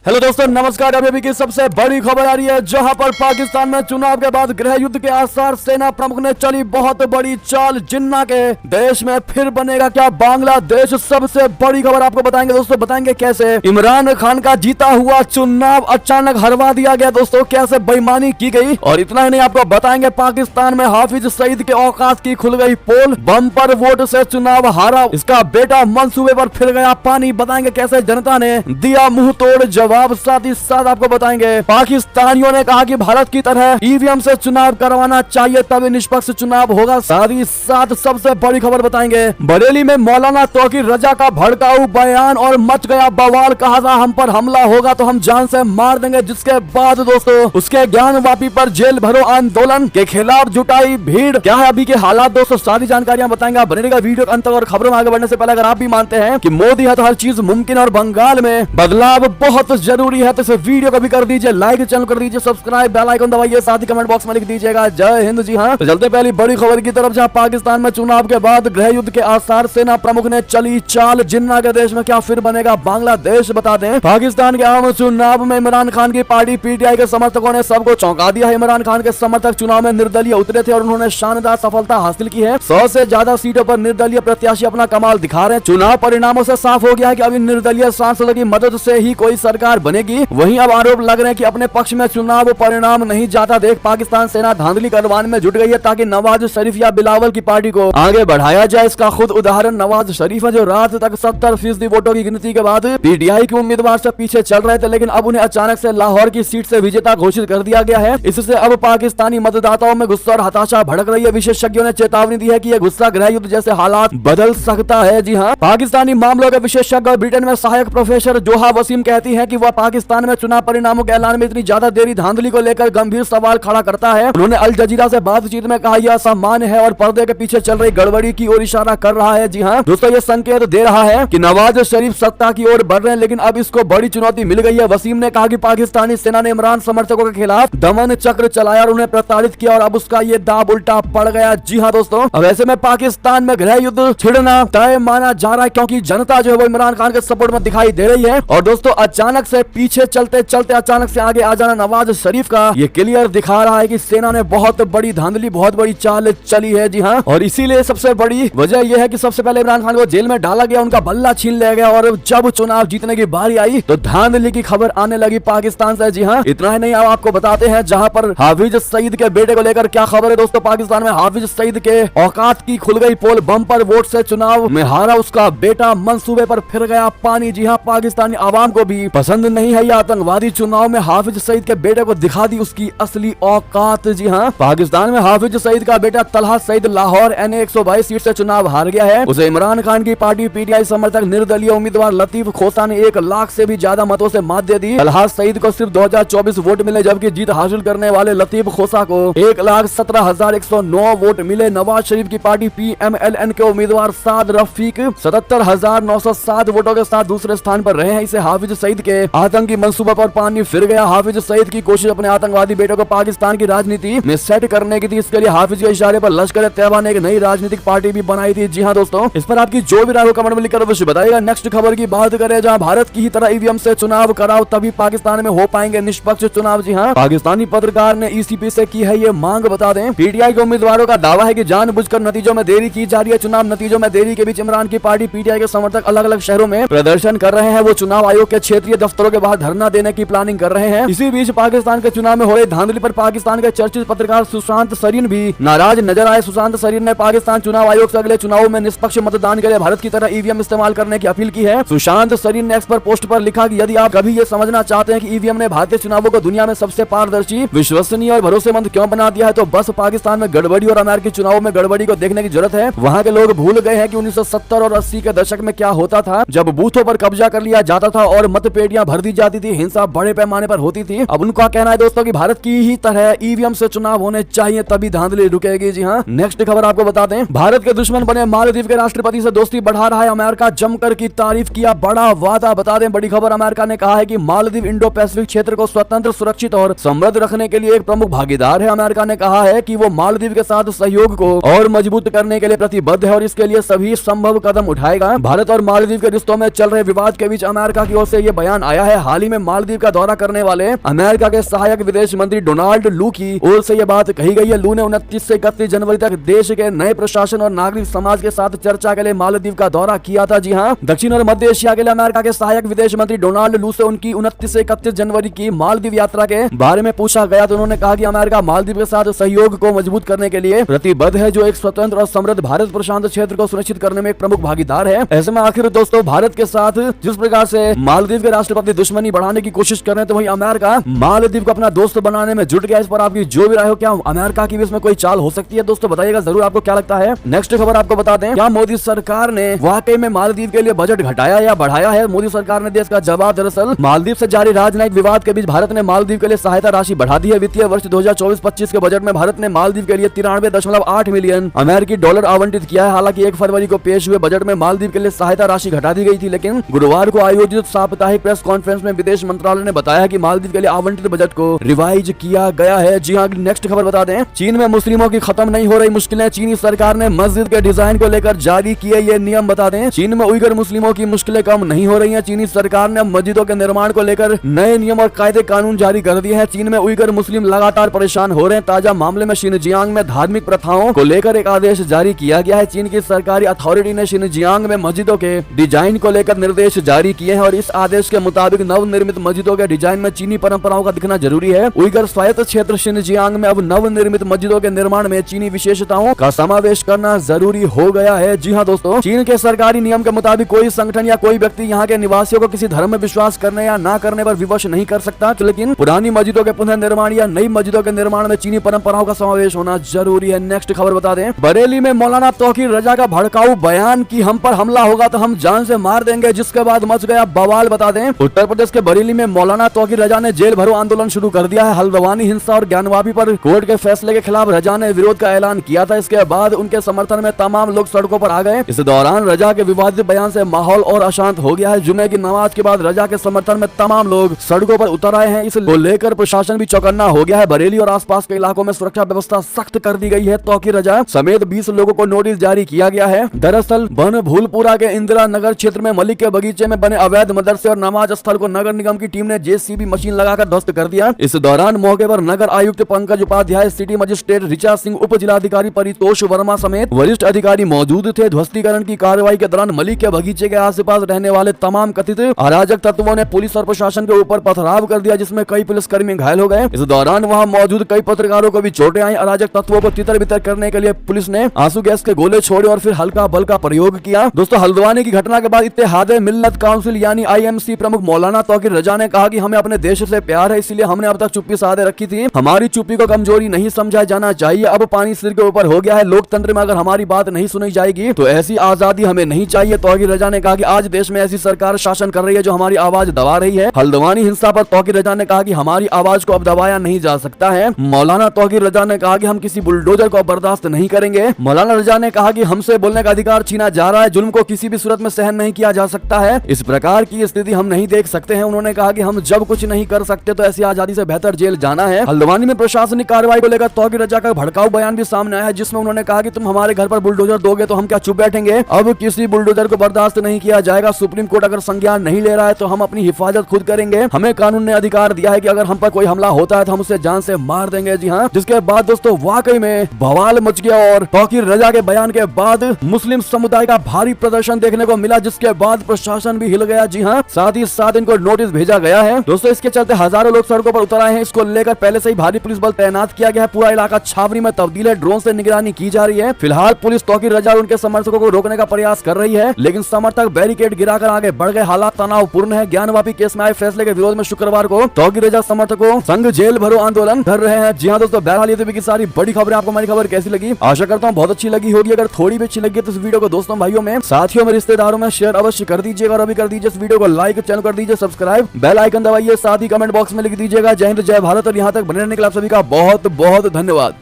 Hello दोस्तों, नमस्कार। अभी की सबसे बड़ी खबर आ रही है, जहां पर पाकिस्तान में चुनाव के बाद गृह युद्ध के आसार। सेना प्रमुख ने चली बहुत बड़ी चाल, जिन्ना के देश में फिर बनेगा क्या बांग्लादेश। सबसे बड़ी खबर आपको बताएंगे दोस्तों, बताएंगे कैसे इमरान खान का जीता हुआ चुनाव अचानक हरवा दिया गया दोस्तों, कैसे बेईमानी की गई। और इतना ही नहीं, आपको बताएंगे पाकिस्तान में हाफिज सईद के औकात की खुल गई पोल। बम्पर वोट से चुनाव हारा इसका बेटा, मंसूबे पर फिर गया पानी। बताएंगे कैसे जनता ने दिया मुंह तोड़ जवाब। साथ ही साथ आपको बताएंगे पाकिस्तानियों ने कहा कि भारत की तरह ईवीएम से चुनाव करवाना चाहिए, तभी निष्पक्ष चुनाव होगा। साथ ही साथ सबसे बड़ी खबर बताएंगे, बरेली में मौलाना तौकीर रजा का भड़काऊ बयान और मच गया बवाल। कहा था हम पर हमला होगा तो हम जान से मार देंगे, जिसके बाद दोस्तों उसके ज्ञानवापी पर जेल भरो आंदोलन के खिलाफ जुटाई भीड़। क्या है अभी के हालात दोस्तों, सारी जानकारियां बताएंगे। बनेगा वीडियो अंत तक। और खबरों में आगे बढ़ने से पहले अगर आप भी मानते हैं कि मोदी है तो हर चीज मुमकिन और बंगाल में बदलाव बहुत जरूरी है, तो इस वीडियो को भी कर दीजिए लाइक, चैनल कर दीजिए सब्सक्राइब, बेल आइकन दबाइए, साथ ही कमेंट बॉक्स में लिख दीजिएगा जय हिंद। जी हाँ, तो चलते पहली बड़ी खबर की तरफ, जहां पाकिस्तान में चुनाव के बाद गृह युद्ध के आसार। सेना प्रमुख ने चली चाल, जिन्ना के देश में क्या फिर बनेगा बांग्लादेश। बता दें, पाकिस्तान के आम चुनाव में इमरान खान की पार्टी पीटीआई के समर्थकों ने सबको चौंका दिया है। इमरान खान के समर्थक चुनाव में निर्दलीय उतरे थे और उन्होंने शानदार सफलता हासिल की है। 100 से ज्यादा सीटों पर निर्दलीय प्रत्याशी अपना कमाल दिखा रहे हैं। चुनाव परिणामों से साफ हो गया है कि अभी निर्दलीय सांसदों की मदद से ही कोई सरकार बनेगी। वहीं अब आरोप लग रहे हैं कि अपने पक्ष में चुनाव परिणाम नहीं जाता देख पाकिस्तान सेना धांधली करवाने में जुट गई है, ताकि नवाज शरीफ या बिलावल की पार्टी को आगे बढ़ाया जाए। इसका खुद उदाहरण नवाज शरीफ है, जो रात तक 70% वोटों की गिनती के बाद पीटीआई के उम्मीदवार से पीछे चल रहे थे, लेकिन अब उन्हें अचानक से लाहौर की सीट से विजेता घोषित कर दिया गया है। इससे अब पाकिस्तानी मतदाताओं में गुस्सा और हताशा भड़क रही है। विशेषज्ञों ने चेतावनी दी है कि यह गुस्सा गृह युद्ध जैसे हालात बदल सकता है। जी हाँ, पाकिस्तानी मामलों के विशेषज्ञ और ब्रिटेन में सहायक प्रोफेसर जोहा वसीम कहती है कि वह पाकिस्तान में चुनाव परिणामों के ऐलान में इतनी ज्यादा देरी धांधली को लेकर गंभीर सवाल खड़ा करता है। उन्होंने अल जजीरा से बातचीत में कहा यह असामान्य है और पर्दे के पीछे चल रही गड़बड़ी की ओर इशारा कर रहा है। जी हाँ दोस्तों, ये संकेत दे रहा है कि नवाज शरीफ सत्ता की ओर बढ़ रहे हैं, लेकिन अब इसको बड़ी चुनौती मिल गई है। वसीम ने कहा कि पाकिस्तानी सेना ने इमरान समर्थकों के खिलाफ दमन चक्र चलाया और उन्हें प्रताड़ित किया, और अब उसका ये दाव उल्टा पड़ गया। जी हाँ दोस्तों, अब ऐसे में पाकिस्तान में गृह युद्ध छिड़ना तय माना जा रहा है, क्योंकि जनता जो है वो इमरान खान के सपोर्ट में दिखाई दे रही है। और दोस्तों अचानक से पीछे चलते चलते अचानक से आगे आ जाना नवाज शरीफ का ये क्लियर दिखा रहा है कि सेना ने बहुत बड़ी धांधली, बहुत बड़ी चाल चली है। जी हाँ, और इसीलिए सबसे बड़ी वजह यह है कि सबसे पहले इमरान खान को जेल में डाला गया, उनका बल्ला छीन लिया गया, और जब चुनाव जीतने की बारी आई तो धांधली की खबर आने लगी पाकिस्तान से। जी हाँ, इतना ही नहीं, अब आपको बताते हैं जहां पर हाफिज सईद के बेटे को लेकर क्या खबर है दोस्तों। पाकिस्तान में हाफिज सईद के औकात की खुल गई पोल। बम्पर वोट से चुनाव में हारा उसका बेटा, मंसूबे पर फिर गया पानी। जी हाँ, पाकिस्तानी आवाम को भी पसंद नहीं है यह आतंकवादी। चुनाव में हाफिज सईद के बेटे को दिखा दी उसकी असली औकात। जी हाँ, पाकिस्तान में हाफिज सईद का बेटा तलहा सईद लाहौर NA 122 सीट से चुनाव हार गया है। उसे इमरान खान की पार्टी पीटीआई समर्थक निर्दलीय उम्मीदवार लतीफ खोसा ने 1 लाख से भी ज्यादा मतों से मात दे दी। तलहा सईद को सिर्फ 2024 वोट मिले, जबकि जीत हासिल करने वाले लतीफ खोसा को 1,17,109 वोट मिले। नवाज शरीफ की पार्टी PMLN के उम्मीदवार साद रफीक 77,907 वोटों के साथ दूसरे स्थान पर रहे हैं। इसे हाफिज सईद के आतंकी मंसूबा पर पानी फिर गया। हाफिज सईद की कोशिश अपने आतंकवादी बेटे को पाकिस्तान की राजनीति में सेट करने की थी। इसके लिए हाफिज के इशारे पर लश्कर तैयबा ने एक नई राजनीतिक पार्टी भी बनाई थी। जी हाँ दोस्तों, इस पर आपकी जो भी राय हो कमेंट में लिखकर अवश्य बताइएगा। नेक्स्ट खबर की बात करें, जहां भारत की ही तरह ईवीएम से चुनाव कराओ, तभी पाकिस्तान में हो पाएंगे निष्पक्ष चुनाव। जी हाँ, पाकिस्तानी पत्रकार ने ECP से की है ये मांग। बता दें, पीटीआई के उम्मीदवारों का दावा है कि जानबूझकर नतीजों में देरी की जा रही है। चुनाव नतीजों में देरी के बीच इमरान की पार्टी पीटीआई के समर्थक अलग अलग शहरों में प्रदर्शन कर रहे हैं। वो चुनाव आयोग के क्षेत्रीय दफ्तरों के बाहर धरना देने की प्लानिंग कर रहे हैं। इसी बीच पाकिस्तान के चुनाव में हो रही धांधली पर पाकिस्तान के चर्चित पत्रकार सुशांत सरीन भी नाराज नजर आए। सुशांत सरीन ने पाकिस्तान चुनाव आयोग से अगले चुनावों में निष्पक्ष मतदान के लिए भारत की तरह ईवीएम इस्तेमाल करने की अपील की है। सुशांत सरीन ने एक्स पर पोस्ट पर लिखा कि यदि आप कभी ये समझना चाहते हैं कि ईवीएम ने भारतीय चुनावों को दुनिया में सबसे पारदर्शी, विश्वसनीय और भरोसेमंद क्यों बना दिया है, तो बस पाकिस्तान में गड़बड़ी और अमेरिकी चुनावों में गड़बड़ी को देखने की जरूरत है। वहाँ के लोग भूल गए हैं कि 1970 और 80 के दशक में क्या होता था, जब बूथों पर कब्जा कर लिया जाता था और मतपेटियां भर दी जाती थी, हिंसा बड़े पैमाने पर होती थी। अब उनका कहना है दोस्तों कि भारत की ही तरह ईवीएम से चुनाव होने चाहिए, तभी धांधली रुकेगी। जी हाँ, नेक्स्ट खबर आपको बताते हैं, भारत के दुश्मन बने मालदीव के राष्ट्रपति से दोस्ती बढ़ा रहा है अमेरिका। जमकर की तारीफ किया बड़ा वादा। बता दें, बड़ी खबर, अमेरिका ने कहा है कि मालदीव इंडो पैसिफिक क्षेत्र को स्वतंत्र, सुरक्षित और समृद्ध रखने के लिए एक प्रमुख भागीदार है। अमेरिका ने कहा है कि वो मालदीव के साथ सहयोग को और मजबूत करने के लिए प्रतिबद्ध है और इसके लिए सभी संभव कदम उठाएगा। भारत और मालदीव के रिश्तों में चल रहे विवाद के बीच अमेरिका की ओर से यह बयान आया आया है। हाल ही में मालदीव का दौरा करने वाले अमेरिका के सहायक विदेश मंत्री डोनाल्ड लू की ओर से यह बात कही गई है। लू ने 29 से 31 जनवरी तक देश के नए प्रशासन और नागरिक समाज के साथ चर्चा के लिए मालदीव का दौरा किया था। जी हाँ, दक्षिण और मध्य एशिया के लिए अमेरिका के सहायक विदेश मंत्री डोनाल्ड लू से उनकी 29 से 31 जनवरी की मालदीव यात्रा के बारे में पूछा गया तो उन्होंने कहा कि अमेरिका मालदीव के साथ सहयोग को मजबूत करने के लिए प्रतिबद्ध है, जो एक स्वतंत्र और समृद्ध भारत प्रशांत क्षेत्र को सुनिश्चित करने में एक प्रमुख भागीदार है। ऐसे में आखिर दोस्तों भारत के साथ जिस प्रकार से मालदीव के राष्ट्रपति दुश्मनी बढ़ाने की कोशिश कर रहे हैं, तो वही अमेरिका मालदीव को अपना दोस्त बनाने में जुट गया। इस पर आपकी जो भी राय हो, क्या अमेरिका की भी इसमें कोई चाल हो सकती है? दोस्तों बताइएगा जरूर, आपको क्या लगता है। नेक्स्ट खबर आपको बता दें, क्या मोदी सरकार ने वाकई में मालदीव के लिए बजट घटाया या बढ़ाया है? मोदी सरकार ने दिया इसका जवाब। दरअसल मालदीव से जारी राजनयिक विवाद के बीच भारत ने मालदीव के लिए सहायता राशि बढ़ा दी है। वित्तीय वर्ष 2024-25 के बजट में भारत ने मालदीव के लिए 93.8 मिलियन अमेरिकी डॉलर आवंटित किया है। हालांकि 1 फरवरी को पेश हुए बजट में मालदीव के लिए सहायता राशि घटा दी गई थी, लेकिन गुरुवार को आयोजित साप्ताहिक प्रेस कॉन्फ्रेंस में विदेश मंत्रालय ने बताया कि मालदीव के लिए आवंटित बजट को रिवाइज किया गया है। जी हाँ, नेक्स्ट खबर बता दें, चीन में मुस्लिमों की खत्म नहीं हो रही मुश्किलें। चीनी सरकार ने मस्जिद के डिजाइन को लेकर जारी किए ये नियम। बता दें, चीन में उइगर मुस्लिमों की मुश्किलें कम नहीं हो रही हैं। चीनी सरकार ने मस्जिदों के निर्माण को लेकर नए नियम और कायदे कानून जारी कर दिए हैं। चीन में उइगर मुस्लिम लगातार परेशान हो रहे हैं। ताजा मामले में शिनजियांग में धार्मिक प्रथाओं को लेकर एक आदेश जारी किया गया है। चीन की सरकारी अथॉरिटी ने शिनजियांग में मस्जिदों के डिजाइन को लेकर निर्देश जारी किए हैं और इस आदेश के मुताबिक नवनिर्मित मस्जिदों के डिजाइन में चीनी परंपराओं का दिखना जरूरी है। उइगर स्वायत्त क्षेत्र शिनजियांग में अब नवनिर्मित मस्जिदों के निर्माण में चीनी विशेषताओं का समावेश करना जरूरी हो गया है। जी हाँ दोस्तों, चीन के सरकारी नियम के मुताबिक कोई संगठन या कोई व्यक्ति यहाँ के निवासियों को किसी धर्म में विश्वास करने या ना करने पर विवश नहीं कर सकता, लेकिन पुरानी मस्जिदों के पुनः निर्माण या नई मस्जिदों के निर्माण में चीनी परंपराओं का समावेश होना जरूरी है। नेक्स्ट खबर बता दें, बरेली में मौलाना तौकीर रजा का भड़काऊ बयान कि हम पर हमला होगा तो हम जान से मार देंगे, जिसके बाद मच गया बवाल। बता दें, उत्तर प्रदेश के बरेली में मौलाना तौकीर रजा ने जेल भरो आंदोलन शुरू कर दिया है। हल्द्वानी हिंसा और ज्ञानवापी पर कोर्ट के फैसले के खिलाफ रजा ने विरोध का ऐलान किया था। इसके बाद उनके समर्थन में तमाम लोग सड़कों पर आ गए। इस दौरान रजा के विवादित बयान से माहौल और अशांत हो गया है। जुमे की नमाज के बाद रजा के समर्थन में तमाम लोग सड़कों पर उतर आए हैं। इसको लेकर प्रशासन भी चौकन्ना हो गया है। बरेली और आसपास के इलाकों में सुरक्षा व्यवस्था सख्त कर दी गई है। तौकीर रजा समेत 20 लोगों को नोटिस जारी किया गया है। दरअसल बन भूलपुरा के इंदिरा नगर क्षेत्र में मलिक के बगीचे में बने अवैध मदरसे और नमाज स्थल को नगर निगम की टीम ने जेसीबी मशीन लगाकर ध्वस्त कर दिया। इस दौरान मौके पर नगर आयुक्त पंकज उपाध्याय, सिटी मजिस्ट्रेट ऋचा सिंह, उप जिलाधिकारी परितोष वर्मा समेत वरिष्ठ अधिकारी मौजूद थे। ध्वस्तीकरण की कार्रवाई के दौरान मलिक के बगीचे के आसपास रहने वाले तमाम कथित अराजक तत्वों ने पुलिस और प्रशासन के ऊपर पथराव कर दिया, जिसमें कई पुलिसकर्मी घायल हो गए। इस दौरान वहां मौजूद कई पत्रकारों को भी चोटें आई। अराजक तत्वों को तितर बितर करने के लिए पुलिस ने आंसू गैस के गोले छोड़े और फिर हल्का बल का प्रयोग किया। दोस्तों, हल्द्वानी की घटना के बाद इत्तेहादे मिल्लत काउंसिल यानी IMC प्रमुख मौलाना तौकीर रजा ने कहा कि हमें अपने देश से प्यार है, इसलिए हमने अब तक चुप्पी साधे रखी थी। हमारी चुप्पी को कमजोरी नहीं समझा जाना चाहिए। अब पानी सिर के ऊपर हो गया है। लोकतंत्र में अगर हमारी बात नहीं सुनी जाएगी तो ऐसी आजादी हमें नहीं चाहिए। तौकीर रजा ने कहा कि आज देश में ऐसी सरकार शासन कर रही है जो हमारी आवाज दबा रही है। हल्द्वानी हिंसा पर तौकीर रजा ने कहा कि हमारी आवाज को अब दबाया नहीं जा सकता है। मौलाना तौकीर रजा ने कहा कि हम किसी बुलडोजर को बर्दाश्त नहीं करेंगे। मौलाना रजा ने कहा कि हमसे बोलने का अधिकार छीना जा रहा है। जुल्म को किसी भी सूरत में सहन नहीं किया जा सकता है। इस प्रकार की स्थिति हम नहीं देख सकते हैं। उन्होंने कहा कि हम जब कुछ नहीं कर सकते तो ऐसी आजादी से बेहतर जेल जाना है। हल्द्वानी में प्रशासनिक कार्रवाई को लेकर तौकीर रजा का भड़काऊ बयान भी सामने आया है, जिसमें उन्होंने कहा कि तुम हमारे घर पर बुलडोजर दोगे तो हम क्या चुप बैठेंगे? अब किसी बुलडोजर को बर्दाश्त नहीं किया जाएगा। सुप्रीम कोर्ट अगर संज्ञान नहीं ले रहा है तो हम अपनी हिफाजत खुद करेंगे। हमें कानून ने अधिकार दिया है कि अगर हम पर कोई हमला होता है तो हम उसे जान से मार देंगे। जी हाँ, जिसके बाद दोस्तों वाकई में बवाल मच गया और तौकीर रजा के बयान के बाद मुस्लिम समुदाय का भारी प्रदर्शन देखने को मिला, जिसके बाद प्रशासन भी हिल गया। जी हाँ, साथ ही साथ इनको नोटिस भेजा गया है। दोस्तों, इसके चलते हजारों लोग सड़कों पर उतर आए हैं। इसको लेकर पहले से ही भारी पुलिस बल तैनात किया गया है। पूरा इलाका छावनी में तब्दील है। ड्रोन से निगरानी की जा रही है। फिलहाल पुलिस तौकीर रजा और उनके समर्थकों को रोकने का प्रयास कर रही है, लेकिन समर्थक बैरिकेड गिराकर आगे बढ़ गए। हालात तनावपूर्ण है। ज्ञानवापी केस में आए फैसले के विरोध में शुक्रवार को तौकीर रजा समर्थकों संघ जेल भरो आंदोलन कर रहे हैं। जी हाँ दोस्तों, बहरहाल ये तो की सारी बड़ी खबरें। आपको हमारी खबर कैसी लगी? आशा करता हूँ बहुत अच्छी लगी होगी। अगर थोड़ी भी अच्छी लगी तो इस वीडियो को दोस्तों, भाइयों में, साथियों में, रिश्तेदारों में शेयर अवश्य कर दीजिएगा और अभी कर दीजिए इस वीडियो को लाइक, चैनल कर दीजिए सब्सक्राइब, बेल आइकन दबाइए, साथ ही कमेंट बॉक्स में लिख दीजिएगा जय हिंद जय भारत। और यहाँ तक बने रहने के लिए आप सभी का बहुत बहुत धन्यवाद।